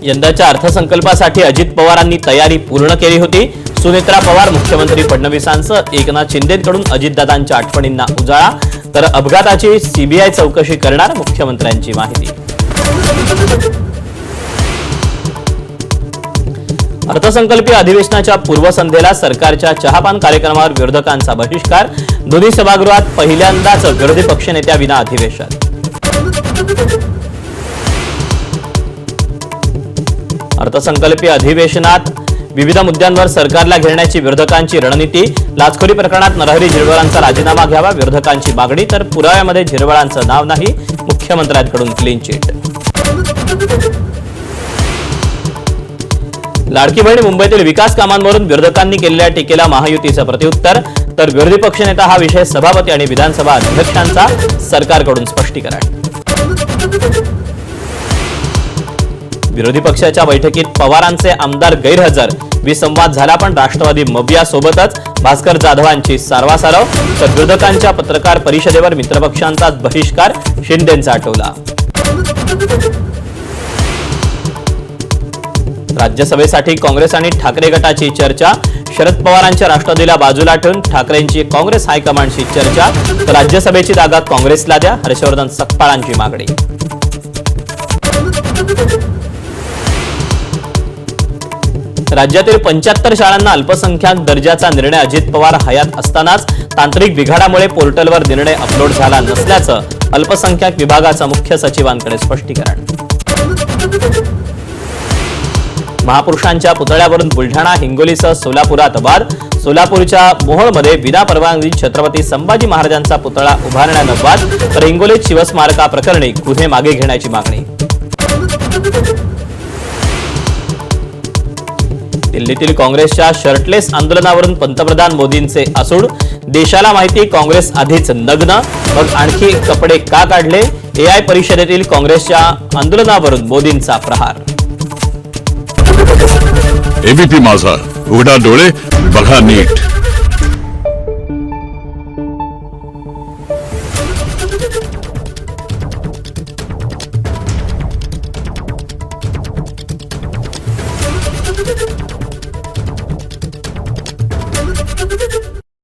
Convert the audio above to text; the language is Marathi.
यंदाच्या अर्थसंकल्पासाठी अजित पवारांनी तयारी पूर्ण केली होती। सुनेत्रा पवार मुख्यमंत्री फडणवीसांसह एकनाथ शिंदेंकडून अजितदादांच्या आठवणींना उजाळा, तर अपघाताची सीबीआय चौकशी करणार मुख्यमंत्र्यांची माहिती। अर्थसंकल्पीय अधिवेशनाच्या पूर्वसंध्येला सरकारच्या चहापान कार्यक्रमावर विरोधकांचा बहिष्कार, दोन्ही सभागृहात पहिल्यांदाच विरोधी पक्षनेत्याविना अधिवेशन। अर्थसंकल्पीय अधिवेशनात विविध मुद्द्यांवर सरकारला घेरण्याची विरोधकांची रणनीती, लाचखोरी प्रकरणात नरहरी झिरवळांचा राजीनामा घ्यावा विरोधकांची मागणी, तर पुराव्यामध्ये झिरवळांचं नाव नाही, मुख्यमंत्र्यांकडून क्लीन चिट। लाडकी बहीण मुंबईतील विकास कामांवरून विरोधकांनी केलेल्या टीकेला महायुतीचं प्रत्युत्तर, तर विरोधी पक्षनेता हा विषय सभापती आणि विधानसभा अध्यक्षांचा, सरकारकडून स्पष्टीकरण। विरोधी पक्षाच्या बैठकीत पवारांचे आमदार गैरहजर, विसंवाद झाला पण राष्ट्रवादी मबिया सोबतच, भास्कर जाधवांची सारवासारव, तर विरोधकांच्या पत्रकार परिषदेवर मित्रपक्षांचाच बहिष्कार, शिंदेंचा आठवला। राज्यसभेसाठी काँग्रेस आणि ठाकरे गटाची चर्चा, शरद पवारांच्या राष्ट्रवादीला बाजूला ठेवून ठाकरेंची काँग्रेस हायकमांडशी चर्चा, तर राज्यसभेची जागा काँग्रेसला द्या, हर्षवर्धन सकपाळांची मागणी। राज्यातील 75 शाळांना अल्पसंख्याक दर्जाचा निर्णय अजित पवार हयात असतानाच तांत्रिक बिघाडामुळे पोर्टलवर निर्णय अपलोड झाला नसल्याचं अल्पसंख्याक विभागाचं मुख्य सचिवांकडे स्पष्टीकरण। महापुरुषांच्या पुतळ्यावरून बुलढाणा, हिंगोलीसह सोलापुरात वाद, सोलापूरच्या मोहोळमध्ये विना परवानगी छत्रपती संभाजी महाराजांचा पुतळा उभारण्यानं वाद, तर हिंगोलीत शिवस्मारकाप्रकरणी गुन्हे मागे घेण्याची मागणी। दिल्लीतील काँग्रेसच्या शर्टलेस आंदोलनावरून पंतप्रधान मोदींचे आसूड, देशाला माहिती काँग्रेस आधीच नग्न, मग आणखी कपडे का काढले, एआय परिषदेतील काँग्रेसच्या आंदोलनावरून मोदींचा प्रहार। एबीपी माझा, उघडा डोळे बघा नीट।